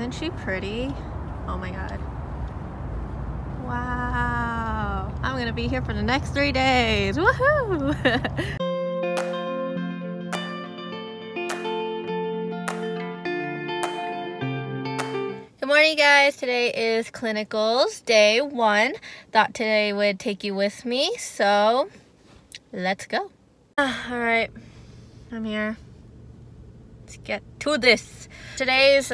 Isn't she pretty? Oh my god. Wow. I'm gonna be here for the next 3 days. Woohoo! Good morning, guys. Today is clinicals day 1. Thought today would take you with me, so let's go. Alright, I'm here. Let's get to this. Today's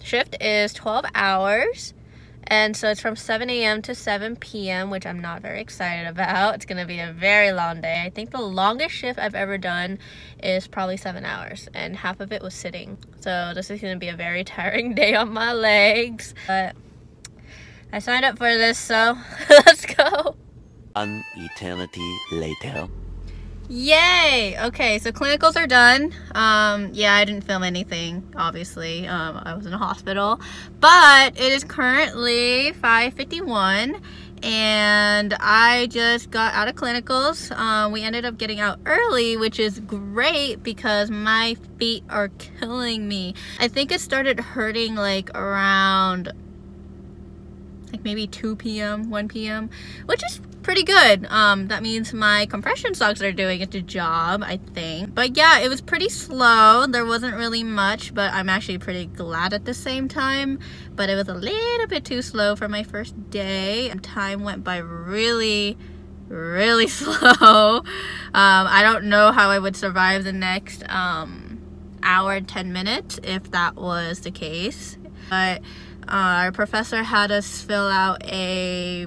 shift is 12 hours. And so it's from 7 a.m. to 7 p.m., which I'm not very excited about. It's going to be a very long day. I think the longest shift I've ever done is probably 7 hours. And half of it was sitting. So this is going to be a very tiring day on my legs. But I signed up for this, so let's go. An eternity later. Yay! Okay, so clinicals are done. Yeah, I didn't film anything, obviously. I was in a hospital. But it is currently 5:51 and I just got out of clinicals. We ended up getting out early, which is great because my feet are killing me. I think it started hurting like around maybe 2 p.m., 1 p.m., which is pretty good. That means my compression socks are doing its job, I think. But yeah, it was pretty slow. There wasn't really much, but I'm actually pretty glad at the same time. But it was a little bit too slow for my first day. Time went by really slow. I don't know how I would survive the next hour and 10 minutes if that was the case. But our professor had us fill out a,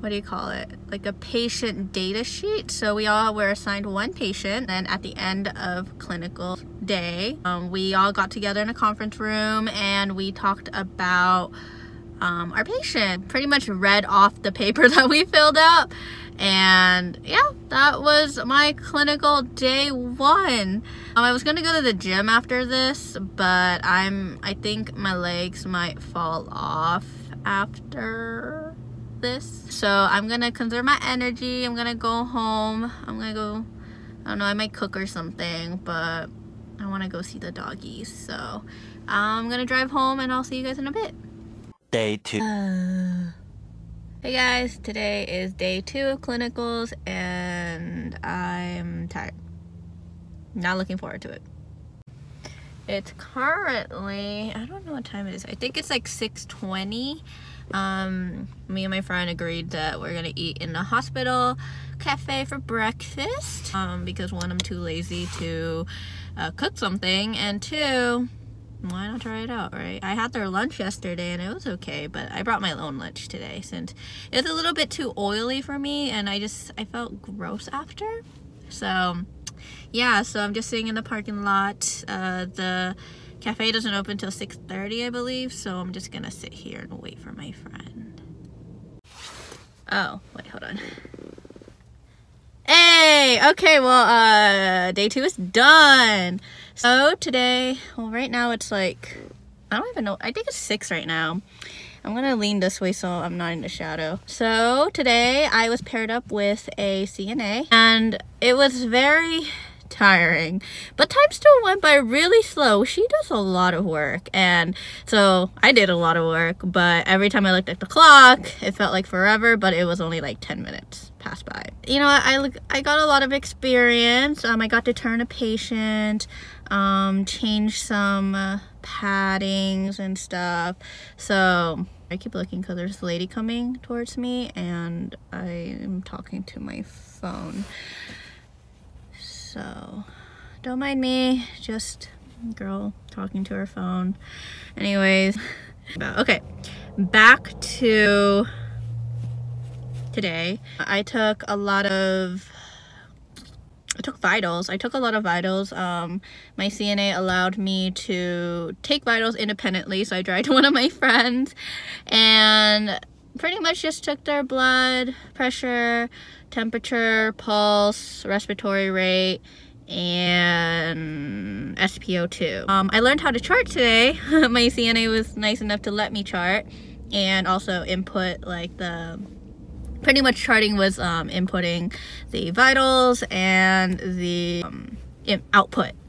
what do you call it? Like a patient data sheet. So we all were assigned one patient, and at the end of clinical day, we all got together in a conference room and we talked about our patient. Pretty much read off the paper that we filled out. And yeah, that was my clinical day 1. I was gonna go to the gym after this, but I think my legs might fall off after this. So I'm gonna conserve my energy. I'm gonna go home. I'm gonna go, I don't know, I might cook or something, but I wanna go see the doggies. So I'm gonna drive home and I'll see you guys in a bit. Day 2. Hey guys, today is day 2 of clinicals and I'm tired. Not looking forward to it. It's currently, I don't know what time it is. I think it's like 6:20. Me and my friend agreed that we're gonna eat in the hospital cafe for breakfast. Because 1, I'm too lazy to cook something, and 2, why not try it out, right? I had their lunch yesterday and it was okay, but I brought my own lunch today since it's a little bit too oily for me and I felt gross after. So yeah, so I'm just sitting in the parking lot. The cafe doesn't open till 6:30, I believe, so I'm just gonna sit here and wait for my friend. Oh, wait, hold on. Hey, okay, well, day 2 is done. So today, well, right now it's like, I don't even know, I think it's 6 right now. I'm gonna lean this way so I'm not in the shadow. So today I was paired up with a CNA and it was very tiring, but time still went by really slow. She does a lot of work, and so I did a lot of work, but every time I looked at the clock it felt like forever, but it was only like 10 minutes passed by. You know, I got a lot of experience. I got to turn a patient, change some paddings and stuff. So I keep looking because there's a lady coming towards me and I am talking to my phone. So don't mind me, just a girl talking to her phone. Anyways, okay, back to today. I took vitals. I took a lot of vitals. My CNA allowed me to take vitals independently, so I tried to one of my friends and pretty much just took their blood pressure, temperature, pulse, respiratory rate, and SpO2. I learned how to chart today. My CNA was nice enough to let me chart and also input like the pretty much charting was inputting the vitals and the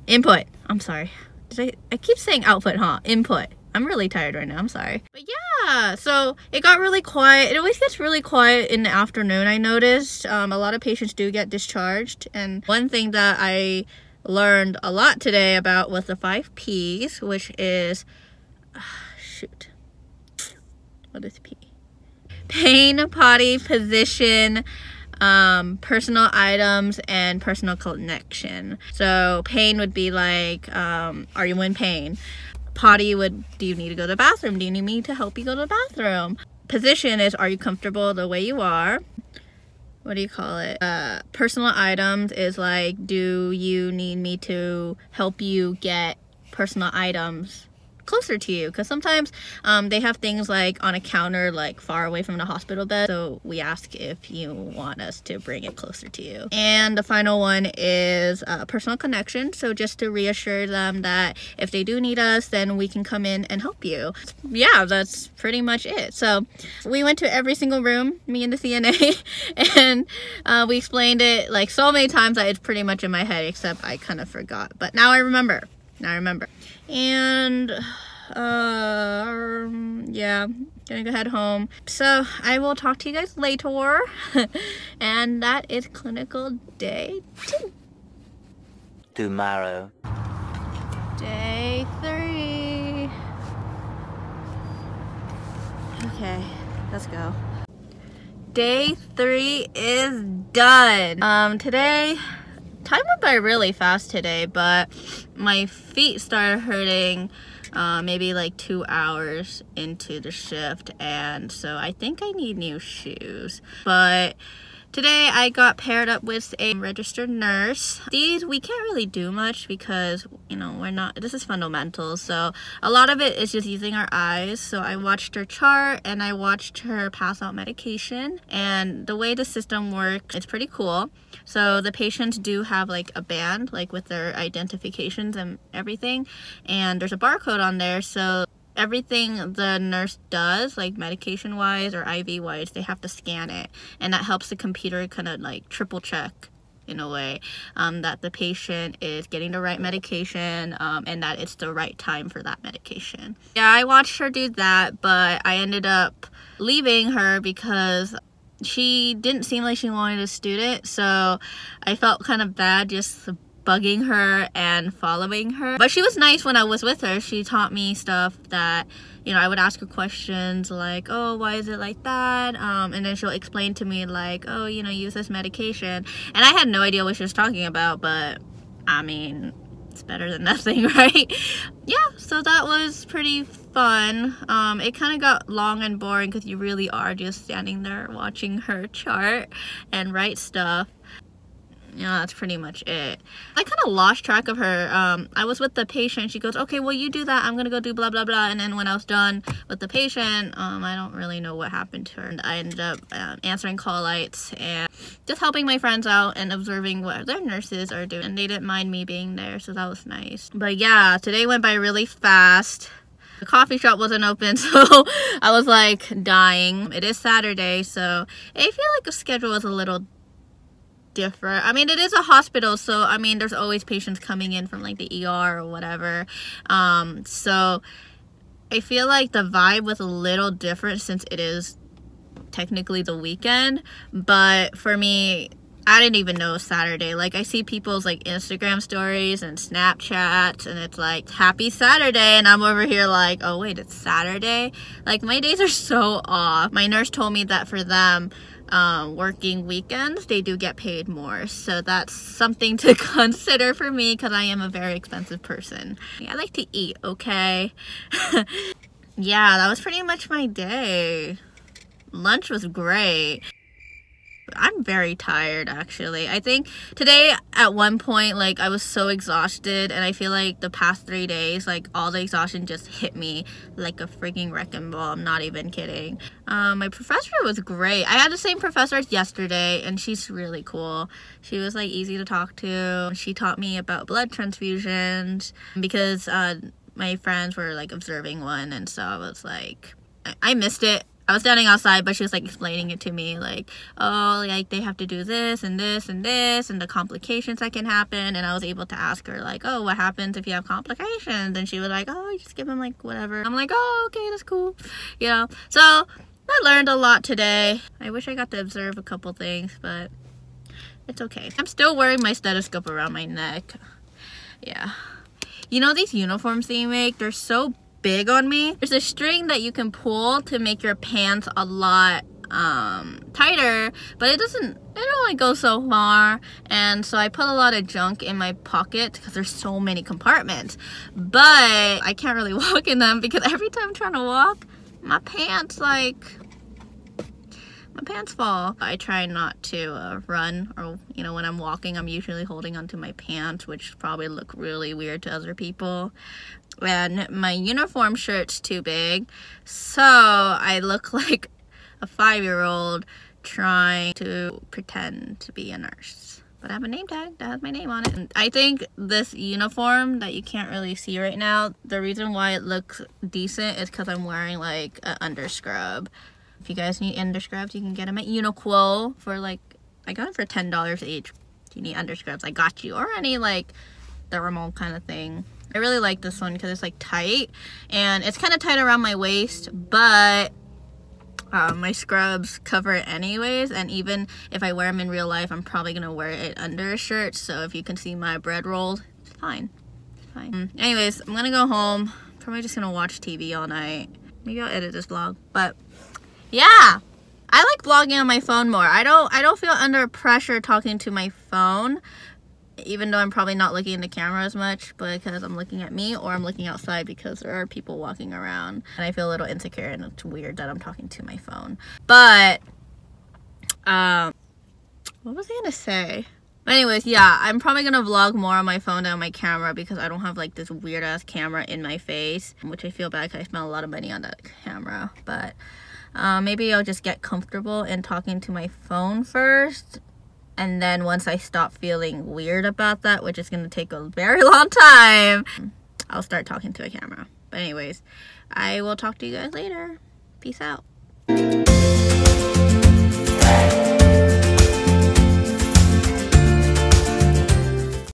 input. I'm sorry. I keep saying output, huh? Input. I'm really tired right now, I'm sorry. But yeah, so it got really quiet. It always gets really quiet in the afternoon, I noticed. A lot of patients do get discharged. And one thing that I learned a lot today about was the 5 P's, which is, shoot, what is P? Pain, potty, position, personal items, and personal connection. So pain would be like, are you in pain? Potty would, do you need to go to the bathroom? Do you need me to help you go to the bathroom? Position is, are you comfortable the way you are? What do you call it? Personal items is like, do you need me to help you get personal items closer to you? Because sometimes they have things like on a counter like far away from the hospital bed, so we ask if you want us to bring it closer to you. And the final one is personal connection, so just to reassure them that if they do need us, then we can come in and help you. Yeah, that's pretty much it. So we went to every single room, me and the CNA, and we explained it like so many times that it's pretty much in my head, except I kind of forgot, but now I remember. And yeah, gonna go head home. So I will talk to you guys later. And that is clinical day 2. Tomorrow. Day 3. Okay, let's go. Day 3 is done. Today, time went by really fast today, but my feet started hurting maybe like 2 hours into the shift, and so I think I need new shoes. But today I got paired up with a registered nurse. These, we can't really do much because, you know, this is fundamentals, so a lot of it is just using our eyes. So I watched her chart and I watched her pass out medication, and the way the system works, it's pretty cool. So the patients do have like a band, like with their identifications and everything, and there's a barcode on there, so everything the nurse does, like medication wise or IV wise, they have to scan it, and that helps the computer kind of like triple check in a way that the patient is getting the right medication and that it's the right time for that medication. Yeah, I watched her do that, but I ended up leaving her because she didn't seem like she wanted a student, so I felt kind of bad just bugging her and following her. But she was nice when I was with her. She taught me stuff that, you know, I would ask her questions like, oh, why is it like that? And then she'll explain to me like, oh, you know, use this medication. And I had no idea what she was talking about, but I mean, it's better than nothing, right? Yeah, so that was pretty fun. It kind of got long and boring because you really are just standing there watching her chart and write stuff. Yeah, that's pretty much it. I kind of lost track of her. I was with the patient. She goes, okay, well, you do that. I'm going to go do blah, blah, blah. And then when I was done with the patient, I don't really know what happened to her. And I ended up answering call lights and just helping my friends out and observing what their nurses are doing. And they didn't mind me being there, so that was nice. But yeah, today went by really fast. The coffee shop wasn't open, so I was like dying. It is Saturday, so I feel like the schedule is a little different. I mean, it is a hospital, so I mean, there's always patients coming in from like the ER or whatever. So I feel like the vibe was a little different since it is technically the weekend. But for me, I didn't even know it was Saturday. Like, I see people's like Instagram stories and Snapchats, and it's like happy Saturday, and I'm over here like, oh wait, it's Saturday. Like, my days are so off. My nurse told me that for them, working weekends, they do get paid more, so that's something to consider for me because I am a very expensive person. I like to eat, okay? Yeah, that was pretty much my day. Lunch was great. I'm very tired, actually. I think today at one point, like, I was so exhausted, and I feel like the past 3 days, like, all the exhaustion just hit me like a freaking wrecking ball. I'm not even kidding. My professor was great. I had the same professor as yesterday, and she's really cool. She was like easy to talk to. She taught me about blood transfusions because my friends were like observing one, and so I was like, I missed it. I was standing outside, but she was like explaining it to me, like, oh, like they have to do this and this and this and the complications that can happen. And I was able to ask her like, oh, what happens if you have complications? And she was like, oh, you just give them like whatever. I'm like, oh, okay, that's cool, you know. So I learned a lot today. I wish I got to observe a couple things, but it's okay. I'm still wearing my stethoscope around my neck. Yeah. You know these uniforms that you make, they're so big on me. There's a string that you can pull to make your pants a lot tighter, but it only goes so far, and so I put a lot of junk in my pocket because there's so many compartments, but I can't really walk in them because every time I'm trying to walk, my pants fall. I try not to run, or you know, when I'm walking I'm usually holding onto my pants, which probably look really weird to other people. And my uniform shirt's too big, so I look like a 5-year-old trying to pretend to be a nurse. But I have a name tag that has my name on it. And I think this uniform that you can't really see right now, the reason why it looks decent is because I'm wearing like an underscrub. If you guys need underscrubs, you can get them at Uniqlo for like, I got them for $10 each. If you need underscrubs, I got you. Or any like thermal kind of thing. I really like this one because it's like tight, and it's kind of tight around my waist, but my scrubs cover it anyways, and even if I wear them in real life, I'm probably gonna wear it under a shirt, so if you can see my bread rolls, it's fine. It's fine. Anyways, I'm gonna go home. Probably just gonna watch TV all night. Maybe I'll edit this vlog, but yeah, I like vlogging on my phone more. I don't feel under pressure talking to my phone, even though I'm probably not looking in the camera as much, because I'm looking at me, or I'm looking outside because there are people walking around and I feel a little insecure, and it's weird that I'm talking to my phone. But what was I gonna say? But anyways, yeah, I'm probably gonna vlog more on my phone than on my camera because I don't have like this weird ass camera in my face, which I feel bad because I spent a lot of money on that camera. But maybe I'll just get comfortable in talking to my phone first, and then once I stop feeling weird about that, which is going to take a very long time, I'll start talking to a camera. But anyways, I will talk to you guys later. Peace out.